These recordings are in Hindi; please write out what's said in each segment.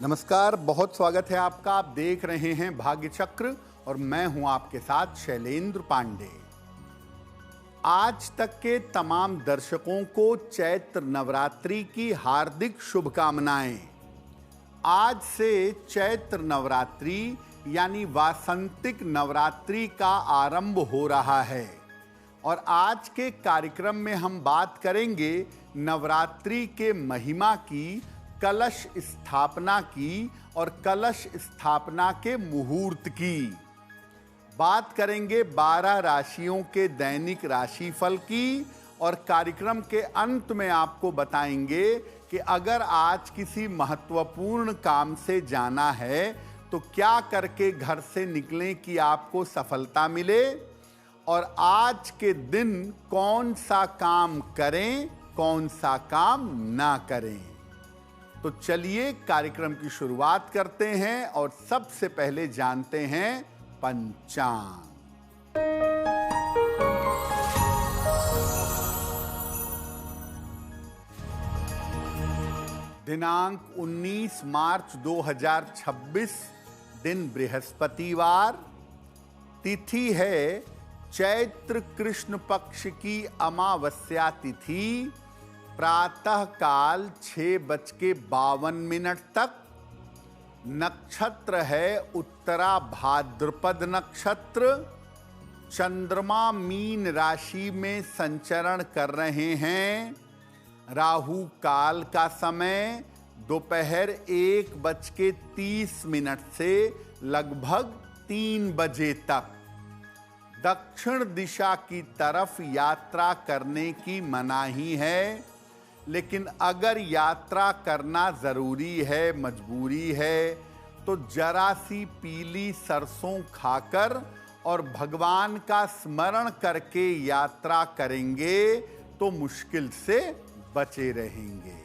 नमस्कार, बहुत स्वागत है आपका। आप देख रहे हैं भाग्य चक्र और मैं हूं आपके साथ शैलेंद्र पांडे। आज तक के तमाम दर्शकों को चैत्र नवरात्रि की हार्दिक शुभकामनाएं। आज से चैत्र नवरात्रि यानी वासंतिक नवरात्रि का आरंभ हो रहा है और आज के कार्यक्रम में हम बात करेंगे नवरात्रि के महिमा की, कलश स्थापना की और कलश स्थापना के मुहूर्त की। बात करेंगे 12 राशियों के दैनिक राशिफल की और कार्यक्रम के अंत में आपको बताएंगे कि अगर आज किसी महत्वपूर्ण काम से जाना है तो क्या करके घर से निकलें कि आपको सफलता मिले, और आज के दिन कौन सा काम करें, कौन सा काम ना करें। तो चलिए कार्यक्रम की शुरुआत करते हैं और सबसे पहले जानते हैं पंचांग। दिनांक 19 मार्च 2026, दिन बृहस्पतिवार, तिथि है चैत्र कृष्ण पक्ष की अमावस्या तिथि, प्रातः काल 6:52 तक। नक्षत्र है उत्तरा भाद्रपद नक्षत्र। चंद्रमा मीन राशि में संचरण कर रहे हैं। राहु काल का समय दोपहर 1:30 से लगभग 3 बजे तक। दक्षिण दिशा की तरफ यात्रा करने की मनाही है, लेकिन अगर यात्रा करना जरूरी है, मजबूरी है, तो जरा सी पीली सरसों खाकर और भगवान का स्मरण करके यात्रा करेंगे तो मुश्किल से बचे रहेंगे।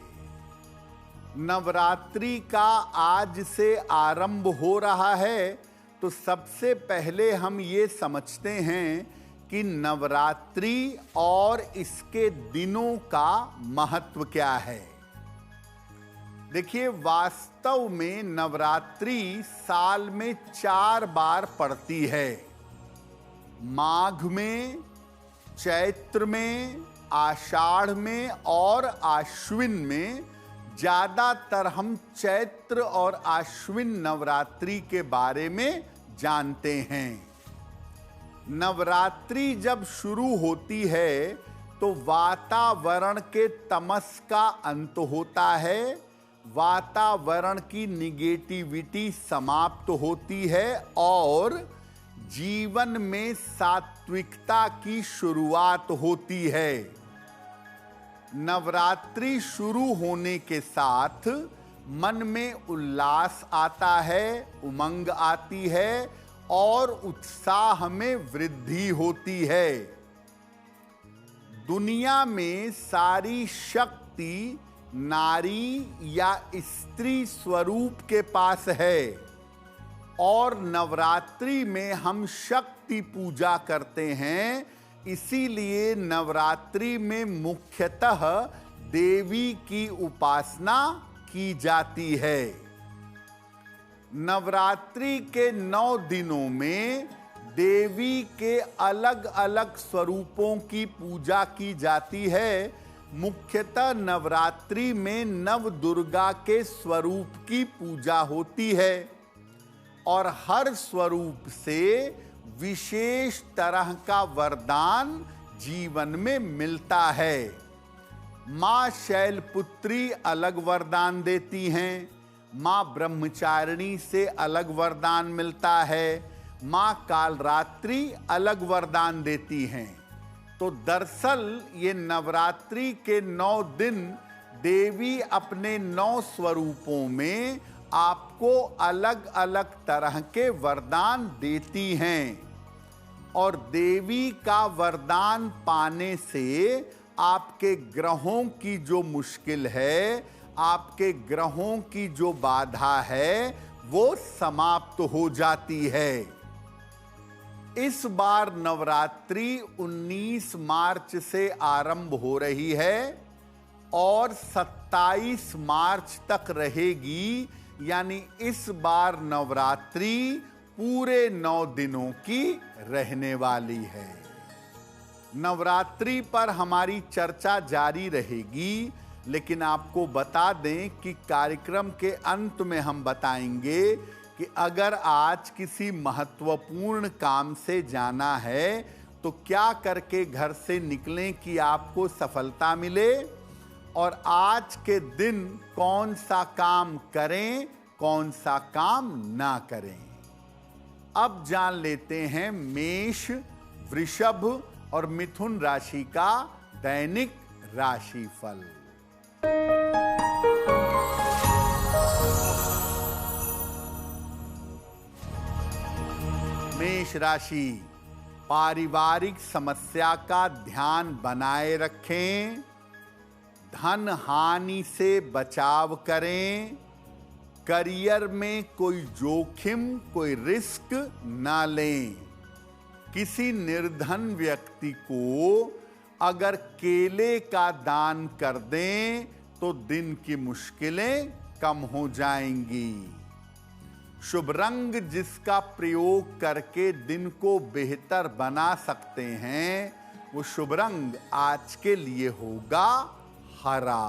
नवरात्रि का आज से आरंभ हो रहा है, तो सबसे पहले हम ये समझते हैं कि नवरात्रि और इसके दिनों का महत्व क्या है। देखिए, वास्तव में नवरात्रि साल में 4 बार पड़ती है। माघ में, चैत्र में, आषाढ़ में और आश्विन में। ज्यादातर हम चैत्र और आश्विन नवरात्रि के बारे में जानते हैं। नवरात्रि जब शुरू होती है तो वातावरण के तमस का अंत होता है, वातावरण की निगेटिविटी समाप्त होती है और जीवन में सात्विकता की शुरुआत होती है। नवरात्रि शुरू होने के साथ मन में उल्लास आता है, उमंग आती है और उत्साह में वृद्धि होती है। दुनिया में सारी शक्ति नारी या स्त्री स्वरूप के पास है और नवरात्रि में हम शक्ति पूजा करते हैं। इसीलिए नवरात्रि में मुख्यतः देवी की उपासना की जाती है। नवरात्रि के 9 दिनों में देवी के अलग अलग स्वरूपों की पूजा की जाती है। मुख्यतः नवरात्रि में नव दुर्गा के स्वरूप की पूजा होती है और हर स्वरूप से विशेष तरह का वरदान जीवन में मिलता है। मां शैलपुत्री अलग वरदान देती हैं, मां ब्रह्मचारिणी से अलग वरदान मिलता है, मां कालरात्रि अलग वरदान देती हैं। तो दरअसल ये नवरात्रि के 9 दिन देवी अपने 9 स्वरूपों में आपको अलग अलग तरह के वरदान देती हैं और देवी का वरदान पाने से आपके ग्रहों की जो मुश्किल है, आपके ग्रहों की जो बाधा है, वो समाप्त हो जाती है। इस बार नवरात्रि 19 मार्च से आरंभ हो रही है और 27 मार्च तक रहेगी, यानी इस बार नवरात्रि पूरे 9 दिनों की रहने वाली है। नवरात्रि पर हमारी चर्चा जारी रहेगी, लेकिन आपको बता दें कि कार्यक्रम के अंत में हम बताएंगे कि अगर आज किसी महत्वपूर्ण काम से जाना है तो क्या करके घर से निकलें कि आपको सफलता मिले, और आज के दिन कौन सा काम करें, कौन सा काम ना करें। अब जान लेते हैं मेष, वृषभ और मिथुन राशि का दैनिक राशिफल। मेष राशि, पारिवारिक समस्या का ध्यान बनाए रखें, धन हानि से बचाव करें, करियर में कोई जोखिम, कोई रिस्क ना लें। किसी निर्धन व्यक्ति को अगर केले का दान कर दें तो दिन की मुश्किलें कम हो जाएंगी। शुभ रंग जिसका प्रयोग करके दिन को बेहतर बना सकते हैं, वो शुभ रंग आज के लिए होगा हरा।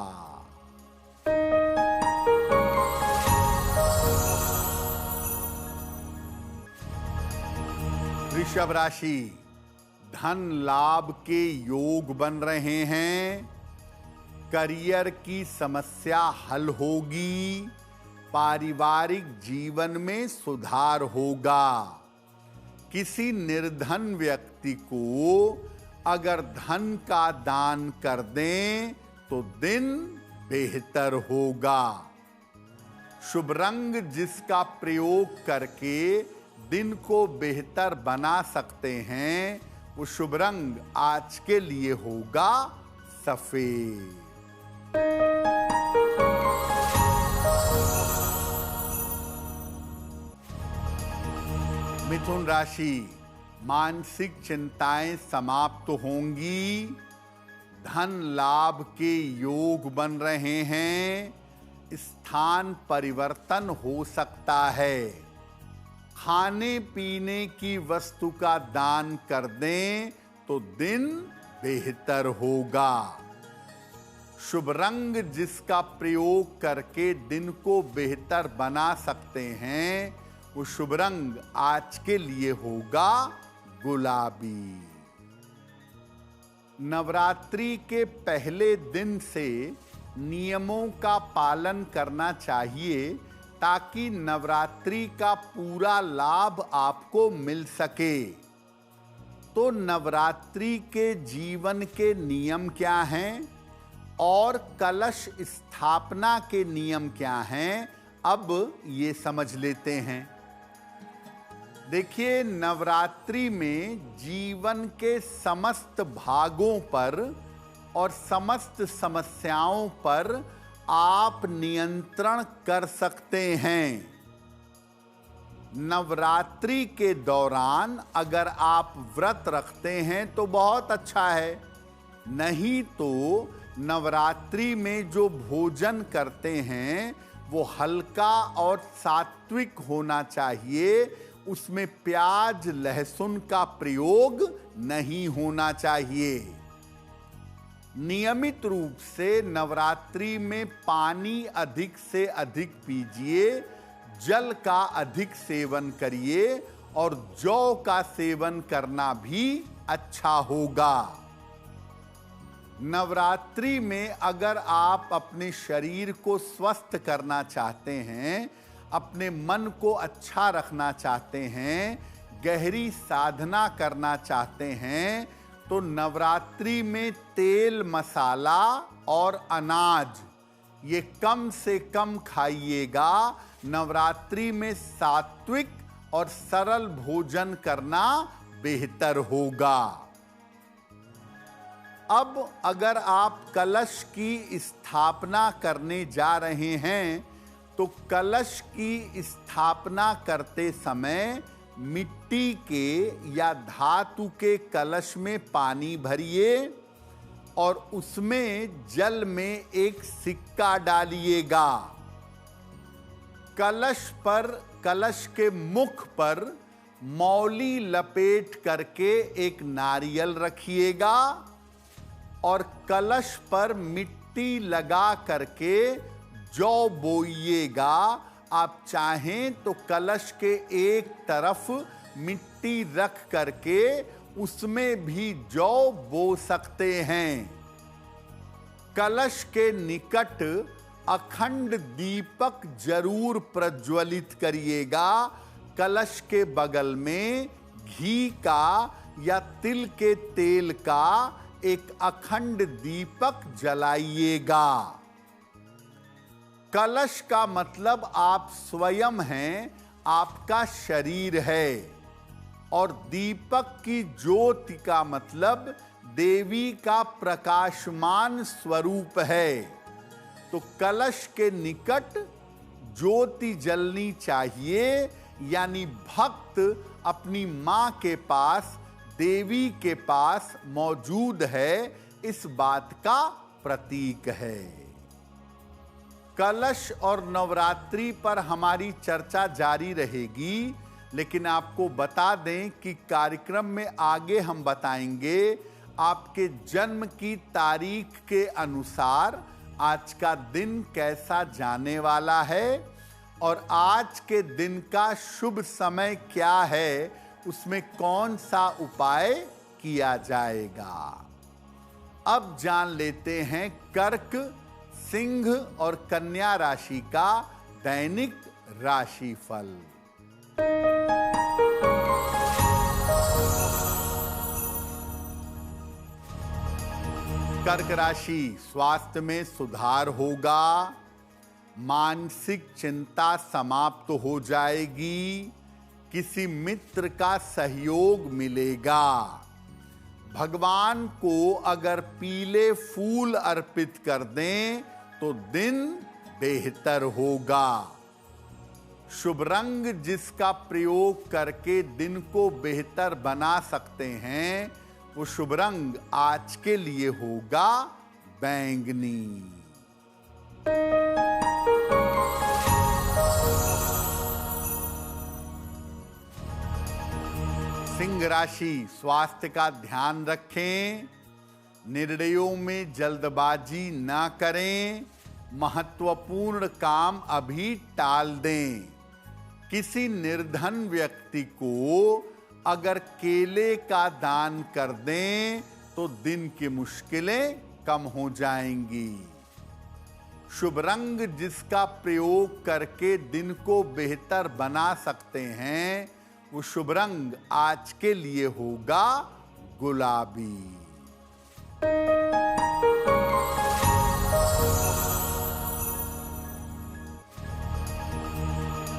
वृषभ राशि, धन लाभ के योग बन रहे हैं, करियर की समस्या हल होगी, पारिवारिक जीवन में सुधार होगा। किसी निर्धन व्यक्ति को अगर धन का दान कर दें तो दिन बेहतर होगा। शुभ रंग जिसका प्रयोग करके दिन को बेहतर बना सकते हैं, वो शुभ रंग आज के लिए होगा सफेद। मिथुन राशि, मानसिक चिंताएं समाप्त होंगी, धन लाभ के योग बन रहे हैं, स्थान परिवर्तन हो सकता है। खाने पीने की वस्तु का दान कर दें तो दिन बेहतर होगा। शुभ रंग जिसका प्रयोग करके दिन को बेहतर बना सकते हैं, वो शुभ रंग आज के लिए होगा गुलाबी। नवरात्रि के पहले दिन से नियमों का पालन करना चाहिए ताकि नवरात्रि का पूरा लाभ आपको मिल सके। तो नवरात्रि के जीवन के नियम क्या हैं और कलश स्थापना के नियम क्या हैं, अब ये समझ लेते हैं। देखिए, नवरात्रि में जीवन के समस्त भागों पर और समस्त समस्याओं पर आप नियंत्रण कर सकते हैं। नवरात्रि के दौरान अगर आप व्रत रखते हैं तो बहुत अच्छा है, नहीं तो नवरात्रि में जो भोजन करते हैं वो हल्का और सात्विक होना चाहिए, उसमें प्याज लहसुन का प्रयोग नहीं होना चाहिए। नियमित रूप से नवरात्रि में पानी अधिक से अधिक पीजिए, जल का अधिक सेवन करिए और जौ का सेवन करना भी अच्छा होगा। नवरात्रि में अगर आप अपने शरीर को स्वस्थ करना चाहते हैं, अपने मन को अच्छा रखना चाहते हैं, गहरी साधना करना चाहते हैं, तो नवरात्रि में तेल, मसाला और अनाज ये कम से कम खाइएगा। नवरात्रि में सात्विक और सरल भोजन करना बेहतर होगा। अब अगर आप कलश की स्थापना करने जा रहे हैं तो कलश की स्थापना करते समय मिट्टी के या धातु के कलश में पानी भरिए और उसमें जल में एक सिक्का डालिएगा। कलश के मुख पर मौली लपेट करके एक नारियल रखिएगा और कलश पर मिट्टी लगा करके जौ बोइएगा। आप चाहें तो कलश के एक तरफ मिट्टी रख करके उसमें भी जौ बो सकते हैं। कलश के निकट अखंड दीपक जरूर प्रज्वलित करिएगा। कलश के बगल में घी का या तिल के तेल का एक अखंड दीपक जलाइएगा। कलश का मतलब आप स्वयं हैं, आपका शरीर है, और दीपक की ज्योति का मतलब देवी का प्रकाशमान स्वरूप है। तो कलश के निकट ज्योति जलनी चाहिए, यानी भक्त अपनी मां के पास, देवी के पास मौजूद है, इस बात का प्रतीक है। कलश और नवरात्रि पर हमारी चर्चा जारी रहेगी, लेकिन आपको बता दें कि कार्यक्रम में आगे हम बताएंगे आपके जन्म की तारीख के अनुसार आज का दिन कैसा जाने वाला है और आज के दिन का शुभ समय क्या है, उसमें कौन सा उपाय किया जाएगा। अब जान लेते हैं कर्क, सिंह और कन्या राशि का दैनिक राशिफल। कर्क राशि, स्वास्थ्य में सुधार होगा, मानसिक चिंता समाप्त हो जाएगी, किसी मित्र का सहयोग मिलेगा। भगवान को अगर पीले फूल अर्पित कर दें तो दिन बेहतर होगा। शुभ रंग जिसका प्रयोग करके दिन को बेहतर बना सकते हैं, वो शुभ रंग आज के लिए होगा बैंगनी। सिंह राशि, स्वास्थ्य का ध्यान रखें, निर्णयों में जल्दबाजी ना करें, महत्वपूर्ण काम अभी टाल दें। किसी निर्धन व्यक्ति को अगर केले का दान कर दें तो दिन की मुश्किलें कम हो जाएंगी। शुभ रंग जिसका प्रयोग करके दिन को बेहतर बना सकते हैं, वो शुभ रंग आज के लिए होगा गुलाबी।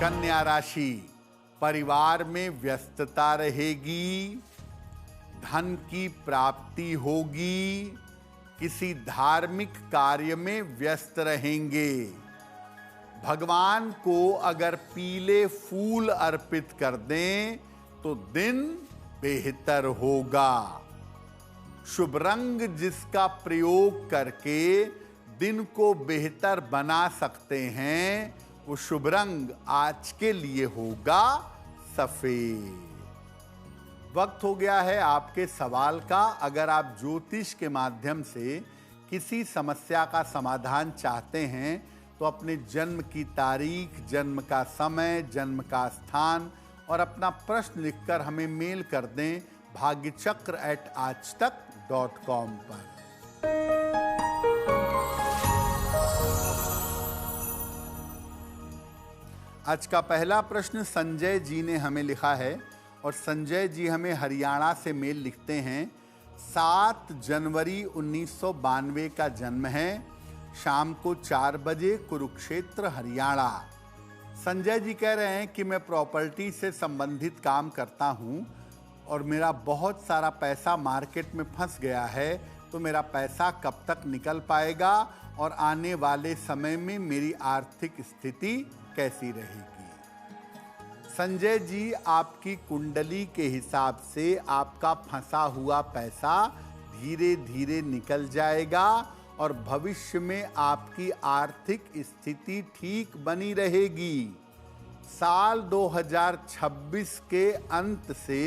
कन्या राशि, परिवार में व्यस्तता रहेगी, धन की प्राप्ति होगी, किसी धार्मिक कार्य में व्यस्त रहेंगे। भगवान को अगर पीले फूल अर्पित कर दें तो दिन बेहतर होगा। शुभ रंग जिसका प्रयोग करके दिन को बेहतर बना सकते हैं, वो शुभ रंग आज के लिए होगा सफेद। वक्त हो गया है आपके सवाल का। अगर आप ज्योतिष के माध्यम से किसी समस्या का समाधान चाहते हैं तो अपने जन्म की तारीख, जन्म का समय, जन्म का स्थान और अपना प्रश्न लिखकर हमें मेल कर दें bhagyachakra@aajtak.com पर। आज का पहला प्रश्न संजय जी ने हमें लिखा है और संजय जी हमें हरियाणा से मेल लिखते हैं। 7 जनवरी 1992 का जन्म है, शाम को 4 बजे, कुरुक्षेत्र, हरियाणा। संजय जी कह रहे हैं कि मैं प्रॉपर्टी से संबंधित काम करता हूं और मेरा बहुत सारा पैसा मार्केट में फंस गया है, तो मेरा पैसा कब तक निकल पाएगा और आने वाले समय में मेरी आर्थिक स्थिति कैसी रहेगी। संजय जी, आपकी कुंडली के हिसाब से आपका फंसा हुआ पैसा धीरे धीरे निकल जाएगा और भविष्य में आपकी आर्थिक स्थिति ठीक बनी रहेगी। साल 2026 के अंत से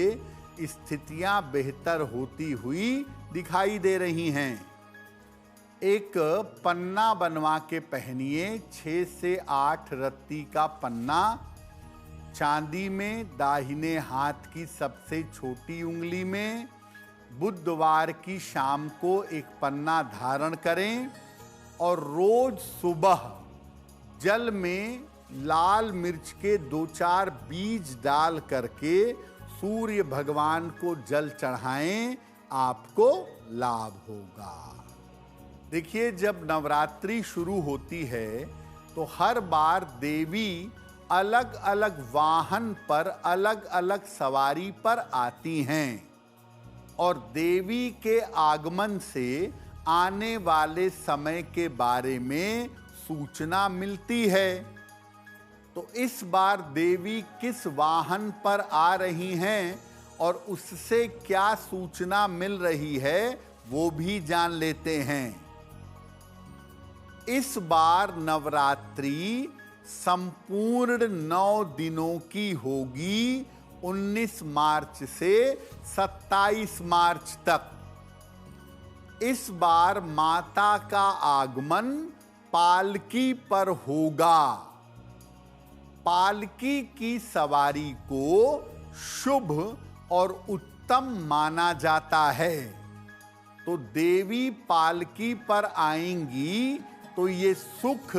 स्थितियां बेहतर होती हुई दिखाई दे रही हैं। एक पन्ना बनवा के पहनिए, 6 से 8 रत्ती का पन्ना, चांदी में, दाहिने हाथ की सबसे छोटी उंगली में। बुधवार की शाम को एक पन्ना धारण करें और रोज सुबह जल में लाल मिर्च के 2-4 बीज डाल करके सूर्य भगवान को जल चढ़ाएं, आपको लाभ होगा। देखिए, जब नवरात्रि शुरू होती है तो हर बार देवी अलग अलग वाहन पर, अलग अलग सवारी पर आती हैं और देवी के आगमन से आने वाले समय के बारे में सूचना मिलती है। तो इस बार देवी किस वाहन पर आ रही हैं और उससे क्या सूचना मिल रही है वो भी जान लेते हैं। इस बार नवरात्रि संपूर्ण 9 दिनों की होगी, 19 मार्च से 27 मार्च तक। इस बार माता का आगमन पालकी पर होगा। पालकी की सवारी को शुभ और उत्तम माना जाता है। तो देवी पालकी पर आएंगी तो ये सुख,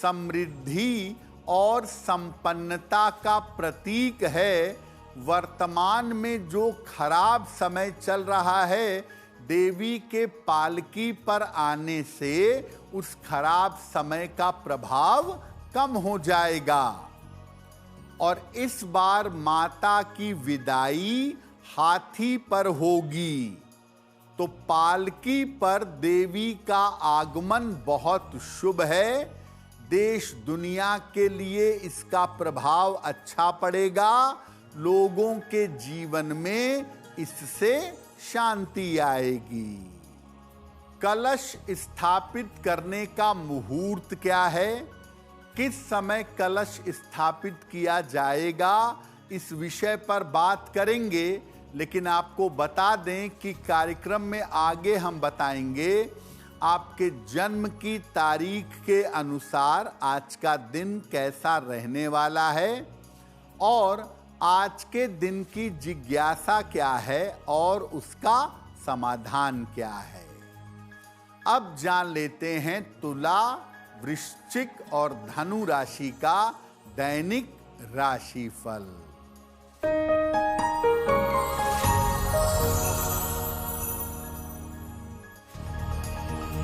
समृद्धि और संपन्नता का प्रतीक है। वर्तमान में जो खराब समय चल रहा है, देवी के पालकी पर आने से उस खराब समय का प्रभाव कम हो जाएगा। और इस बार माता की विदाई हाथी पर होगी। तो पालकी पर देवी का आगमन बहुत शुभ है। देश दुनिया के लिए इसका प्रभाव अच्छा पड़ेगा। लोगों के जीवन में इससे शांति आएगी। कलश स्थापित करने का मुहूर्त क्या है, किस समय कलश स्थापित किया जाएगा, इस विषय पर बात करेंगे। लेकिन आपको बता दें कि कार्यक्रम में आगे हम बताएंगे आपके जन्म की तारीख के अनुसार आज का दिन कैसा रहने वाला है और आज के दिन की जिज्ञासा क्या है और उसका समाधान क्या है। अब जान लेते हैं तुला, वृश्चिक और धनु राशि का दैनिक राशिफल।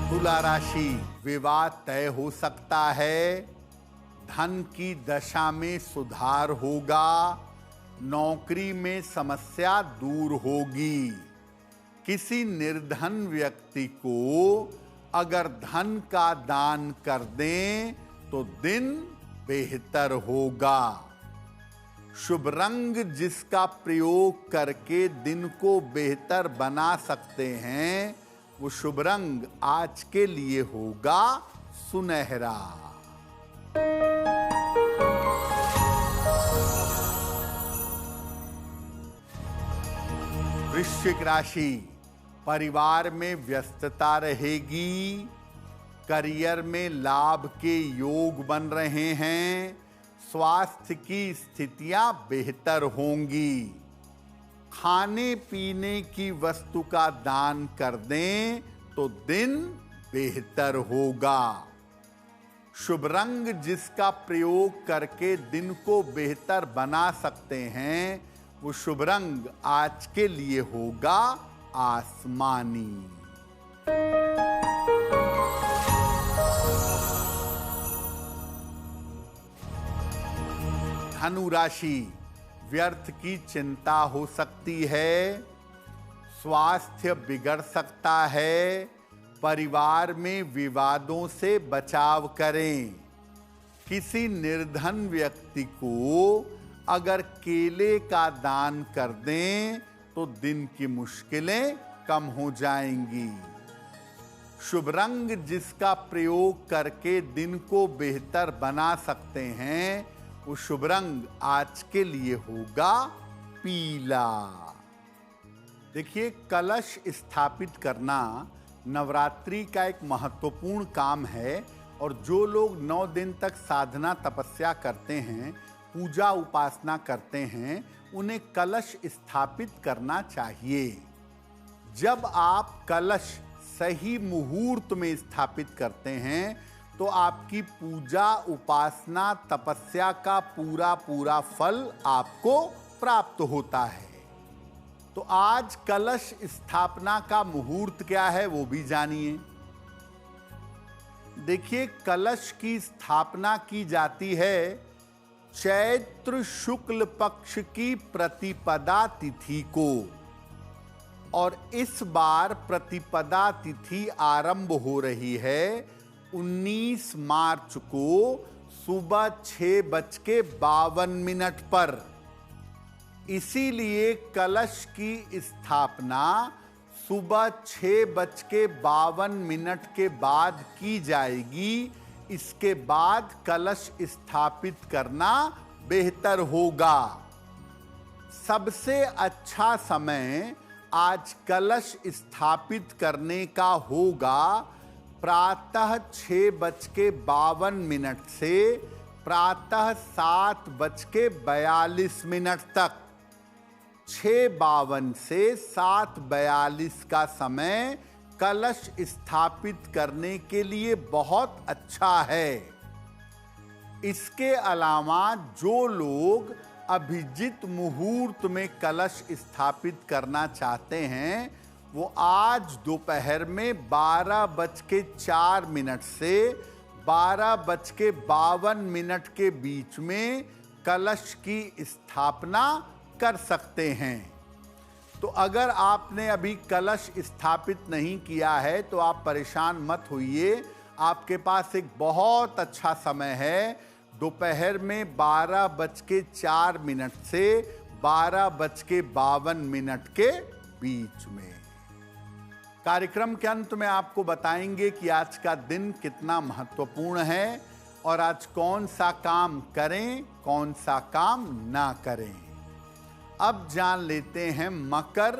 तुला राशि, विवाद तय हो सकता है, धन की दशा में सुधार होगा, नौकरी में समस्या दूर होगी। किसी निर्धन व्यक्ति को अगर धन का दान कर दें तो दिन बेहतर होगा। शुभ रंग जिसका प्रयोग करके दिन को बेहतर बना सकते हैं, वो शुभ रंग आज के लिए होगा सुनहरा। वृश्चिक राशि, परिवार में व्यस्तता रहेगी, करियर में लाभ के योग बन रहे हैं, स्वास्थ्य की स्थितियां बेहतर होंगी। खाने पीने की वस्तु का दान कर दें तो दिन बेहतर होगा। शुभ रंग जिसका प्रयोग करके दिन को बेहतर बना सकते हैं, वो शुभ रंग आज के लिए होगा आसमानी। धनु राशि, व्यर्थ की चिंता हो सकती है, स्वास्थ्य बिगड़ सकता है, परिवार में विवादों से बचाव करें। किसी निर्धन व्यक्ति को अगर केले का दान कर दें तो दिन की मुश्किलें कम हो जाएंगी। शुभ रंग जिसका प्रयोग करके दिन को बेहतर बना सकते हैं, वो शुभ रंग आज के लिए होगा पीला। देखिए, कलश स्थापित करना नवरात्रि का एक महत्वपूर्ण काम है और जो लोग 9 दिन तक साधना तपस्या करते हैं, पूजा उपासना करते हैं, उन्हें कलश स्थापित करना चाहिए। जब आप कलश सही मुहूर्त में स्थापित करते हैं तो आपकी पूजा उपासना तपस्या का पूरा पूरा फल आपको प्राप्त होता है। तो आज कलश स्थापना का मुहूर्त क्या है वो भी जानिए। देखिए, कलश की स्थापना की जाती है चैत्र शुक्ल पक्ष की प्रतिपदा तिथि को और इस बार प्रतिपदा तिथि आरंभ हो रही है 19 मार्च को सुबह 6:52 पर। इसीलिए कलश की स्थापना सुबह 6:52 के बाद की जाएगी। इसके बाद कलश स्थापित करना बेहतर होगा। सबसे अच्छा समय आज कलश स्थापित करने का होगा प्रातः 6:52 से प्रातः 7:42 तक। 6:52 से 7:42 का समय कलश स्थापित करने के लिए बहुत अच्छा है। इसके अलावा जो लोग अभिजित मुहूर्त में कलश स्थापित करना चाहते हैं वो आज दोपहर में 12:04 से 12:52 के बीच में कलश की स्थापना कर सकते हैं। तो अगर आपने अभी कलश स्थापित नहीं किया है तो आप परेशान मत होइए। आपके पास एक बहुत अच्छा समय है दोपहर में 12:04 से 12:52 के बीच में। कार्यक्रम के अंत में आपको बताएंगे कि आज का दिन कितना महत्वपूर्ण है और आज कौन सा काम करें, कौन सा काम ना करें। अब जान लेते हैं मकर,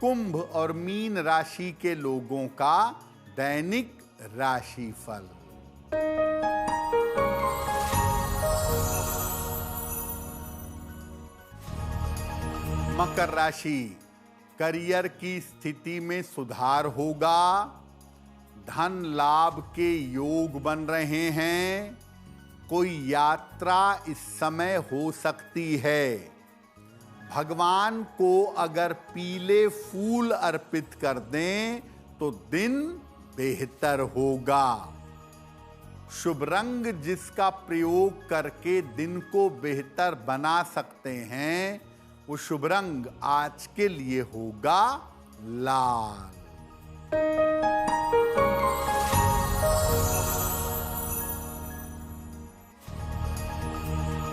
कुंभ और मीन राशि के लोगों का दैनिक राशिफल। मकर राशि, करियर की स्थिति में सुधार होगा। धन लाभ के योग बन रहे हैं। कोई यात्रा इस समय हो सकती है। भगवान को अगर पीले फूल अर्पित कर दें तो दिन बेहतर होगा। शुभ रंग जिसका प्रयोग करके दिन को बेहतर बना सकते हैं वो शुभ रंग आज के लिए होगा लाल।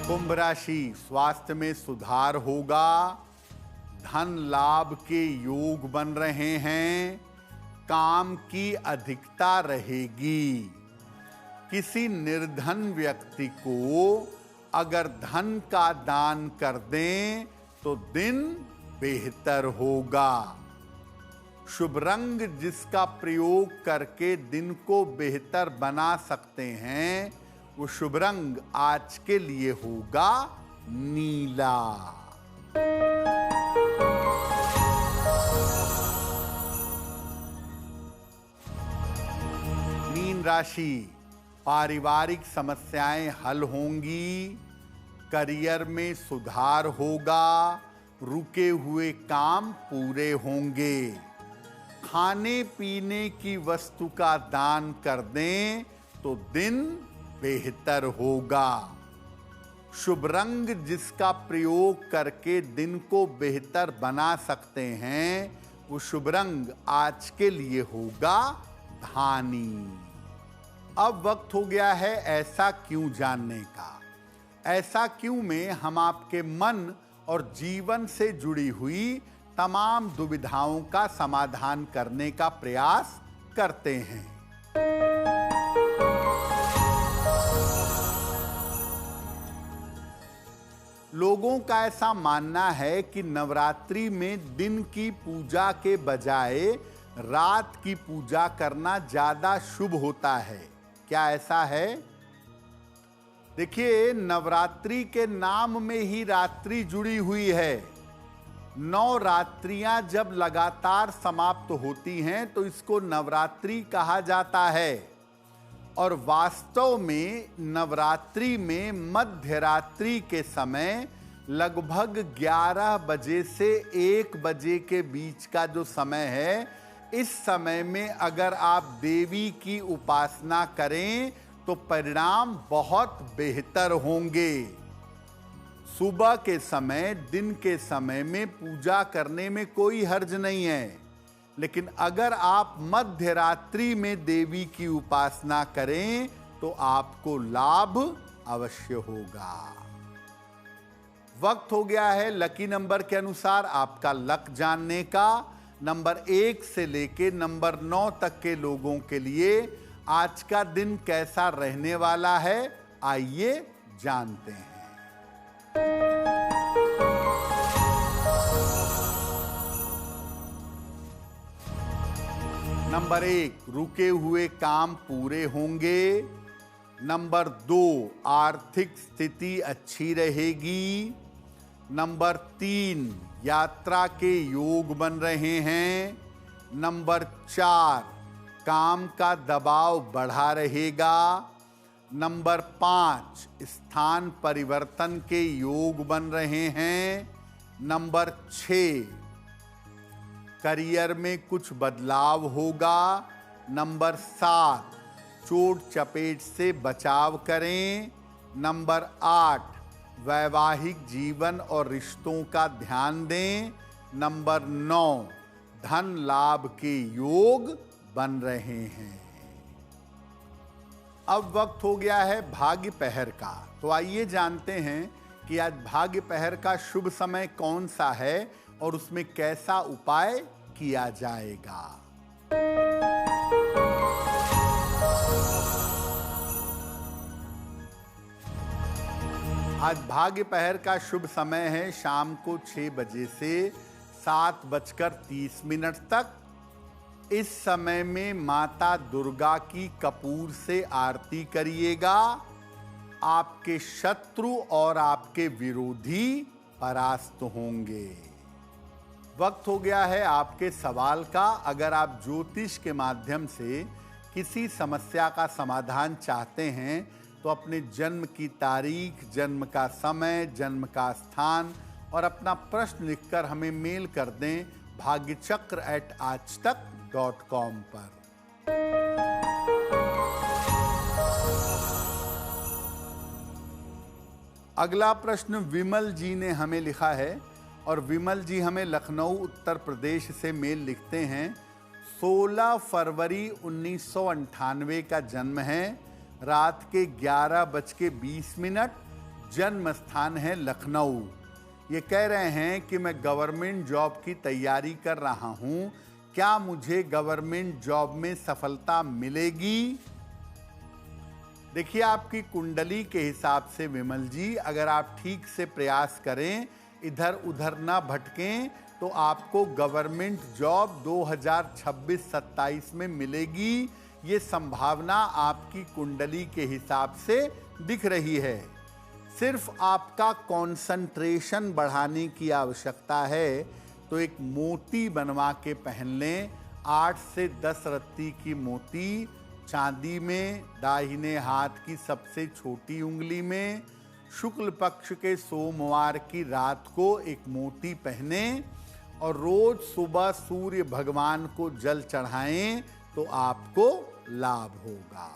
कुंभ राशि, स्वास्थ्य में सुधार होगा। धन लाभ के योग बन रहे हैं। काम की अधिकता रहेगी। किसी निर्धन व्यक्ति को अगर धन का दान कर दें तो दिन बेहतर होगा। शुभ रंग जिसका प्रयोग करके दिन को बेहतर बना सकते हैं वो शुभ रंग आज के लिए होगा नीला। मीन राशि, पारिवारिक समस्याएं हल होंगी। करियर में सुधार होगा। रुके हुए काम पूरे होंगे। खाने पीने की वस्तु का दान कर दें तो दिन बेहतर होगा। शुभ रंग जिसका प्रयोग करके दिन को बेहतर बना सकते हैं वो शुभ रंग आज के लिए होगा धानी। अब वक्त हो गया है ऐसा क्यों जानने का। ऐसा क्यों में हम आपके मन और जीवन से जुड़ी हुई तमाम दुविधाओं का समाधान करने का प्रयास करते हैं। लोगों का ऐसा मानना है कि नवरात्रि में दिन की पूजा के बजाय रात की पूजा करना ज्यादा शुभ होता है। क्या ऐसा है? देखिए, नवरात्रि के नाम में ही रात्रि जुड़ी हुई है। 9 रात्रियां जब लगातार समाप्त होती हैं तो इसको नवरात्रि कहा जाता है। और वास्तव में नवरात्रि में मध्य रात्रि के समय लगभग 11 बजे से 1 बजे के बीच का जो समय है, इस समय में अगर आप देवी की उपासना करें तो परिणाम बहुत बेहतर होंगे। सुबह के समय, दिन के समय में पूजा करने में कोई हर्ज नहीं है, लेकिन अगर आप मध्य रात्रि में देवी की उपासना करें तो आपको लाभ अवश्य होगा। वक्त हो गया है लकी नंबर के अनुसार आपका लक जानने का। नंबर 1 से लेके नंबर 9 तक के लोगों के लिए आज का दिन कैसा रहने वाला है, आइए जानते हैं। नंबर 1, रुके हुए काम पूरे होंगे। नंबर 2, आर्थिक स्थिति अच्छी रहेगी। नंबर 3, यात्रा के योग बन रहे हैं। नंबर 4, काम का दबाव बढ़ा रहेगा। नंबर 5, स्थान परिवर्तन के योग बन रहे हैं। नंबर 6, करियर में कुछ बदलाव होगा। नंबर 7, चोट चपेट से बचाव करें। नंबर 8, वैवाहिक जीवन और रिश्तों का ध्यान दें। नंबर 9, धन लाभ के योग बन रहे हैं। अब वक्त हो गया है भाग्य पहर का। तो आइए जानते हैं कि आज भाग्य पहर का शुभ समय कौन सा है और उसमें कैसा उपाय किया जाएगा। आज भाग्य पहर का शुभ समय है शाम को 6 बजे से 7:30 तक। इस समय में माता दुर्गा की कपूर से आरती करिएगा। आपके शत्रु और आपके विरोधी परास्त होंगे। वक्त हो गया है आपके सवाल का। अगर आप ज्योतिष के माध्यम से किसी समस्या का समाधान चाहते हैं तो अपने जन्म की तारीख, जन्म का समय, जन्म का स्थान और अपना प्रश्न लिखकर हमें मेल कर दें bhagyachakra@aajtak.com पर। अगला प्रश्न विमल जी ने हमें लिखा है और विमल जी हमें लखनऊ उत्तर प्रदेश से मेल लिखते हैं। 16 फरवरी 1998 का जन्म है। रात के 11:20। जन्म स्थान है लखनऊ। ये कह रहे हैं कि मैं गवर्नमेंट जॉब की तैयारी कर रहा हूँ, क्या मुझे गवर्नमेंट जॉब में सफलता मिलेगी? देखिए, आपकी कुंडली के हिसाब से विमल जी, अगर आप ठीक से प्रयास करें, इधर उधर ना भटकें, तो आपको गवर्नमेंट जॉब 2026-27 में मिलेगी। ये संभावना आपकी कुंडली के हिसाब से दिख रही है। सिर्फ आपका कंसंट्रेशन बढ़ाने की आवश्यकता है। तो एक मोती बनवा के पहन लें। 8 से 10 रत्ती की मोती चांदी में, दाहिने हाथ की सबसे छोटी उंगली में। शुक्ल पक्ष के सोमवार की रात को एक मोती पहने और रोज सुबह सूर्य भगवान को जल चढ़ाएं तो आपको लाभ होगा।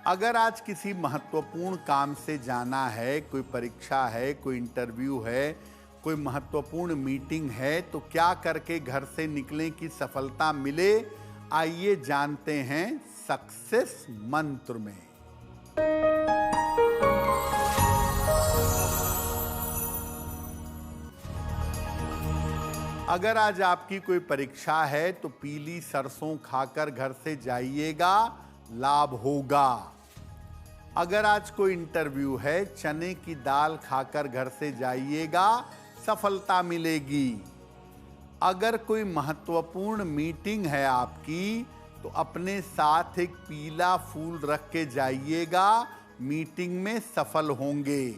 अगर आज किसी महत्वपूर्ण काम से जाना है, कोई परीक्षा है, कोई इंटरव्यू है, कोई महत्वपूर्ण मीटिंग है, तो क्या करके घर से निकलें कि सफलता मिले, आइए जानते हैं सक्सेस मंत्र में। अगर आज आपकी कोई परीक्षा है तो पीली सरसों खाकर घर से जाइएगा, लाभ होगा। अगर आज कोई इंटरव्यू है, चने की दाल खाकर घर से जाइएगा, सफलता मिलेगी। अगर कोई महत्वपूर्ण मीटिंग है आपकी, तो अपने साथ एक पीला फूल रख के जाइएगा, मीटिंग में सफल होंगे।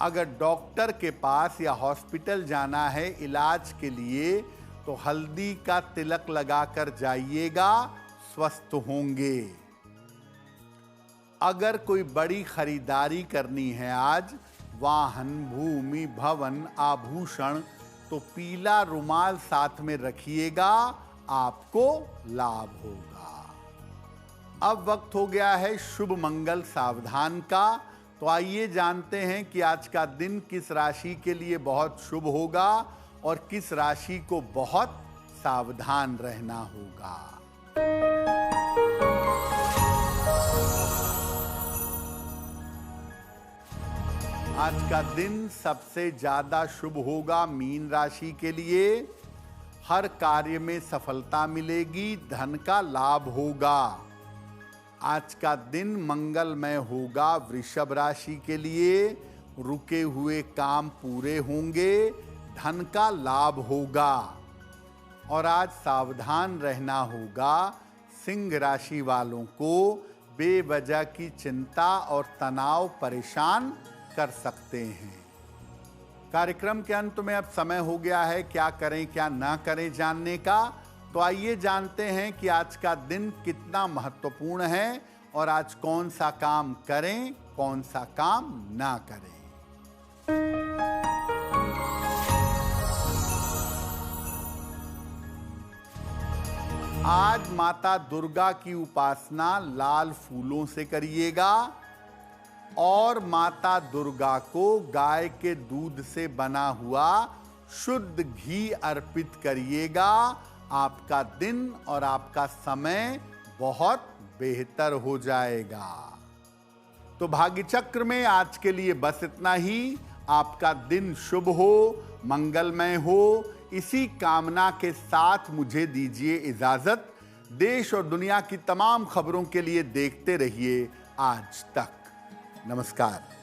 अगर डॉक्टर के पास या हॉस्पिटल जाना है इलाज के लिए, तो हल्दी का तिलक लगाकर जाइएगा, स्वस्थ होंगे। अगर कोई बड़ी खरीदारी करनी है आज, वाहन, भूमि, भवन, आभूषण, तो पीला रुमाल साथ में रखिएगा, आपको लाभ होगा। अब वक्त हो गया है शुभ मंगल सावधान का। तो आइए जानते हैं कि आज का दिन किस राशि के लिए बहुत शुभ होगा और किस राशि को बहुत सावधान रहना होगा। आज का दिन सबसे ज्यादा शुभ होगा मीन राशि के लिए। हर कार्य में सफलता मिलेगी, धन का लाभ होगा। आज का दिन मंगलमय होगा वृषभ राशि के लिए। रुके हुए काम पूरे होंगे, धन का लाभ होगा। और आज सावधान रहना होगा सिंह राशि वालों को। बेवजह की चिंता और तनाव परेशान कर सकते हैं। कार्यक्रम के अंत में अब समय हो गया है क्या करें क्या ना करें जानने का। तो आइए जानते हैं कि आज का दिन कितना महत्वपूर्ण है और आज कौन सा काम करें, कौन सा काम ना करें। आज माता दुर्गा की उपासना लाल फूलों से करिएगा और माता दुर्गा को गाय के दूध से बना हुआ शुद्ध घी अर्पित करिएगा। आपका दिन और आपका समय बहुत बेहतर हो जाएगा। तो भाग्य चक्र में आज के लिए बस इतना ही। आपका दिन शुभ हो, मंगलमय हो, इसी कामना के साथ मुझे दीजिए इजाजत। देश और दुनिया की तमाम खबरों के लिए देखते रहिए आज तक। नमस्कार।